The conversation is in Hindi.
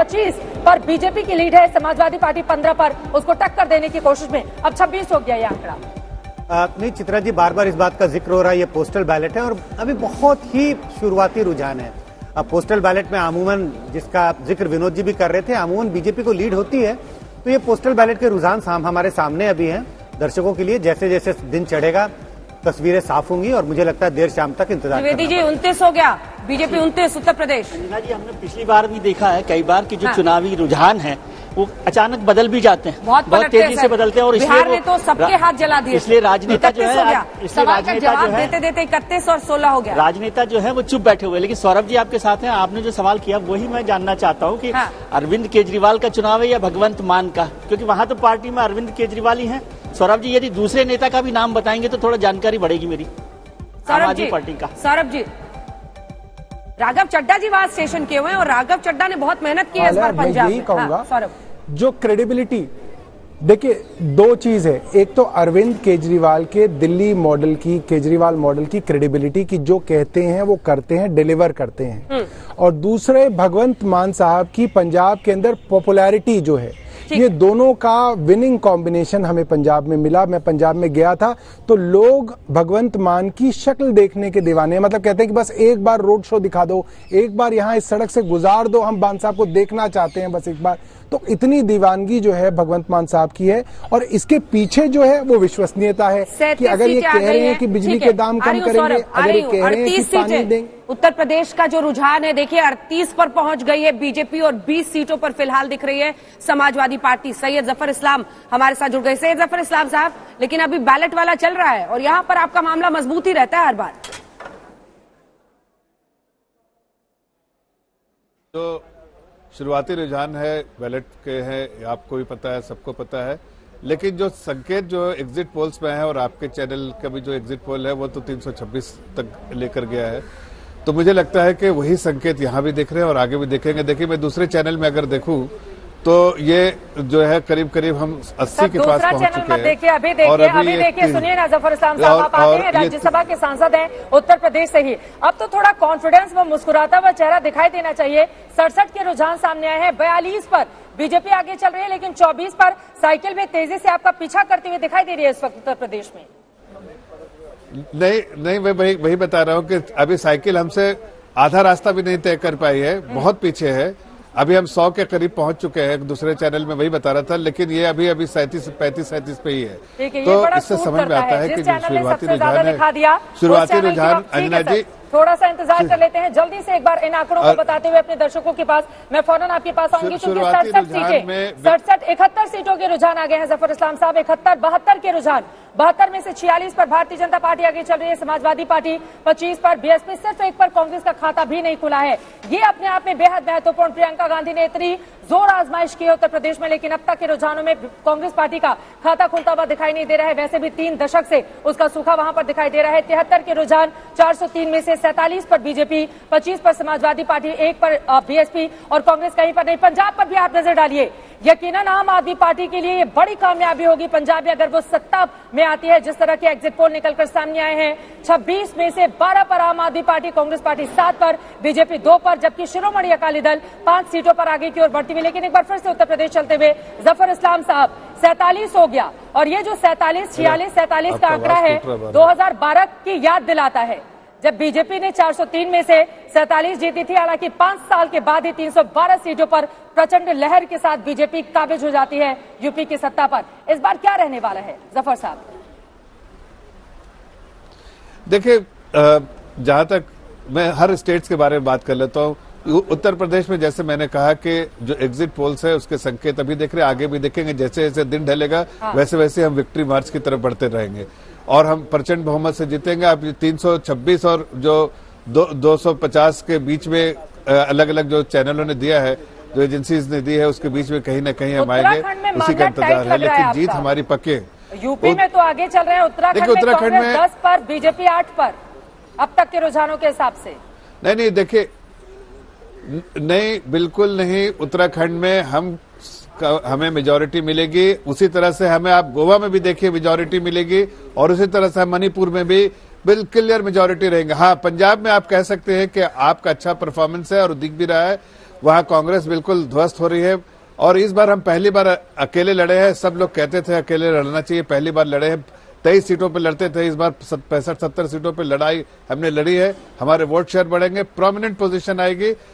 25 पर बीजेपी की लीड है, समाजवादी पार्टी 15 पर उसको टक्कर देने की कोशिश में अब 26 हो गया ये आंकड़ा। नहीं चित्रा जी, बार बार इस बात का जिक्र हो रहा है, ये पोस्टल बैलेट है और अभी बहुत ही शुरुआती रुझान है। अब पोस्टल बैलेट में अमूमन, जिसका जिक्र विनोद जी भी कर रहे थे, अमूमन बीजेपी को लीड होती है। तो ये पोस्टल बैलेट के रुझान हमारे सामने अभी हैं दर्शकों के लिए। जैसे जैसे दिन चढ़ेगा तस्वीरें साफ होंगी और मुझे लगता है देर शाम तक इंतजार द्विवेदी जी 29 हो गया, बीजेपी 29 उत्तर प्रदेश। अंजना जी, हमने पिछली बार भी देखा है कई बार कि जो चुनावी रुझान है वो अचानक बदल भी जाते हैं, बहुत तेजी से बदलते हैं और बिहार में तो सबके हाथ जला दिए। इसलिए राजनेता जो है, देते देते 31 और 16 हो गया। राजनेता जो है वो चुप बैठे हुए। लेकिन सौरभ जी आपके साथ हैं, आपने जो सवाल किया वही मैं जानना चाहता हूँ कि अरविंद केजरीवाल का चुनाव है या भगवंत मान का, क्योंकि वहां तो पार्टी में अरविंद केजरीवाल ही है। सौरभ जी यदि दूसरे नेता का भी नाम बताएंगे तो थोड़ा जानकारी बढ़ेगी मेरी आम आदमी पार्टी का। सौरभ जी, राघव चड्डा जी वहां स्टेशन किए हुए हैं और राघव चड्डा ने बहुत मेहनत की है इस बार पंजाब में। कहूंगा सौरभ, जो क्रेडिबिलिटी, देखिए दो चीज है, एक तो अरविंद केजरीवाल के दिल्ली मॉडल की, केजरीवाल मॉडल की क्रेडिबिलिटी की, जो कहते हैं वो करते हैं, डिलीवर करते हैं, और दूसरे भगवंत मान साहब की पंजाब के अंदर पॉपुलैरिटी जो है, ये दोनों का विनिंग कॉम्बिनेशन हमें पंजाब में मिला। मैं पंजाब में गया था तो लोग भगवंत मान की शक्ल देखने के दीवाने, मतलब कहते हैं कि बस एक बार रोड शो दिखा दो, एक बार यहाँ इस सड़क से गुजार दो, हम मान साहब को देखना चाहते हैं बस एक बार। तो इतनी दीवानगी जो है भगवंत मान साहब की है और इसके पीछे जो है वो विश्वसनीयता है कि अगर ये कह रहे हैं कि बिजली के दाम कम करेंगे, अगर ये कह रहे हैं कि पानी देंगे। उत्तर प्रदेश का जो रुझान है देखिए 38 पर पहुंच गई है बीजेपी और 20 सीटों पर फिलहाल दिख रही है समाजवादी पार्टी। सैयद जफर इस्लाम हमारे साथ जुड़ गए। सैयद जफर इस्लाम साहब, लेकिन अभी बैलेट वाला चल रहा है और यहाँ पर आपका मामला मजबूत ही रहता है हर बार। तो शुरुआती रुझान है बैलेट के हैं, आपको भी पता है, सबको पता है, लेकिन जो संकेत जो एग्जिट पोल्स में है और आपके चैनल का भी जो एग्जिट पोल है वो तो 326 तक लेकर गया है। तो मुझे लगता है कि वही संकेत यहाँ भी देख रहे हैं और आगे भी देखेंगे। देखिए मैं दूसरे चैनल में अगर देखूं तो ये जो है करीब करीब हम 80 के पास पहुंच चुके हैं। देखिए अभी देखिए सुनिए ना, जफर इस्लाम साहब आप आते हैं, राज्यसभा के सांसद हैं उत्तर प्रदेश से ही, अब तो थोड़ा कॉन्फिडेंस व मुस्कुराता हुआ चेहरा दिखाई देना चाहिए। 67 के रुझान सामने आए हैं, 42 पर बीजेपी आगे चल रही है, लेकिन 24 पर साइकिल में तेजी से आपका पीछा करते हुए दिखाई दे रही है इस वक्त उत्तर प्रदेश में। नहीं मैं वही बता रहा हूँ कि अभी साइकिल हमसे आधा रास्ता भी नहीं तय कर पाई है, बहुत पीछे है। अभी हम 100 के करीब पहुंच चुके हैं, दूसरे चैनल में वही बता रहा था, लेकिन ये अभी 35-37 पे ही है। तो इससे समझ में आता है कि जो शुरुआती रुझान है, शुरुआती रुझान, अंजना जी थोड़ा सा इंतजार कर लेते हैं, जल्दी से एक बार इन आंकड़ों को बताते हुए अपने दर्शकों के पास मैं फौरन आपके पास आऊंगी, क्योंकि 67 सीटों के रुझान आ गए हैं जफर इस्लाम साहब। 71-72 के रुझान, 72 में से 46 पर भारतीय जनता पार्टी आगे चल रही है, समाजवादी पार्टी 25 पर, बीएसपी सिर्फ 1 पर, कांग्रेस का खाता भी नहीं खुला है। ये अपने आप में बेहद महत्वपूर्ण। प्रियंका गांधी ने इतनी जोर आजमाइश की है उत्तर प्रदेश में, लेकिन अब तक के रुझानों में कांग्रेस पार्टी का खाता खुलता हुआ दिखाई नहीं दे रहा है। वैसे भी 3 दशक से उसका सूखा वहां पर दिखाई दे रहा है। 73 के रुझान, 403 में से 47 पर बीजेपी, 25 पर समाजवादी पार्टी, 1 पर बीएसपी और कांग्रेस कहीं पर नहीं। पंजाब पर भी आप नजर डालिए, यकीनन आम आदमी पार्टी के लिए ये बड़ी कामयाबी होगी पंजाब में अगर वो सत्ता में आती है। जिस तरह के एग्जिट पोल निकलकर सामने आए हैं, 26 में से 12 पर आम आदमी पार्टी, कांग्रेस पार्टी 7 पर, बीजेपी 2 पर, जबकि शिरोमणि अकाली दल 5 सीटों पर आगे की ओर बढ़ती हुई। लेकिन एक बार फिर से उत्तर प्रदेश चलते हुए जफर इस्लाम साहब, 47 हो गया और ये जो 47 का आंकड़ा है 2012 की याद दिलाता है, जब बीजेपी ने 403 में से 47 जीती थी। हालांकि 5 साल के बाद ही 312 सीटों पर प्रचंड लहर के साथ बीजेपी काबिज हो जाती है यूपी की सत्ता पर। इस बार क्या रहने वाला है जफर साहब? देखिए जहां तक मैं हर स्टेट्स के बारे में बात कर लेता हूं, उत्तर प्रदेश में जैसे मैंने कहा कि जो एग्जिट पोल्स है उसके संकेत अभी देख रहे हैं, आगे भी देखेंगे। जैसे जैसे दिन ढलेगा वैसे वैसे हम विक्ट्री मार्च की तरफ बढ़ते रहेंगे और हम प्रचंड बहुमत से जीतेंगे। अब 326 और जो 250 के बीच में अलग अलग जो चैनलों ने दिया है, जो एजेंसीज ने दी है, उसके बीच में कहीं न कहीं हम आएंगे, उसी का इंतजार है। लेकिन जीत हमारी पक्की है। यूपी में तो आगे चल रहे हैं, उत्तराखंड में 10 पर, बीजेपी 8 पर अब तक के रुझानों के हिसाब से। नहीं देखिए, नहीं बिल्कुल नहीं। उत्तराखंड में हमें मेजॉरिटी मिलेगी, उसी तरह से हमें आप गोवा में भी देखिए मेजॉरिटी मिलेगी और उसी तरह से मणिपुर में भी बिल्कुल क्लियर मेजॉरिटी रहेंगे। हाँ, पंजाब में आप कह सकते हैं कि आपका अच्छा परफॉर्मेंस है और दिख भी रहा है, वहां कांग्रेस बिल्कुल ध्वस्त हो रही है। और इस बार हम पहली बार अकेले लड़े हैं। सब लोग कहते थे अकेले लड़ना चाहिए, पहली बार लड़े हैं। 23 सीटों पे लड़ते थे, इस बार 65-70 सीटों पे लड़ाई हमने लड़ी है। हमारे वोट शेयर बढ़ेंगे, प्रोमिनेंट पोजीशन आएगी।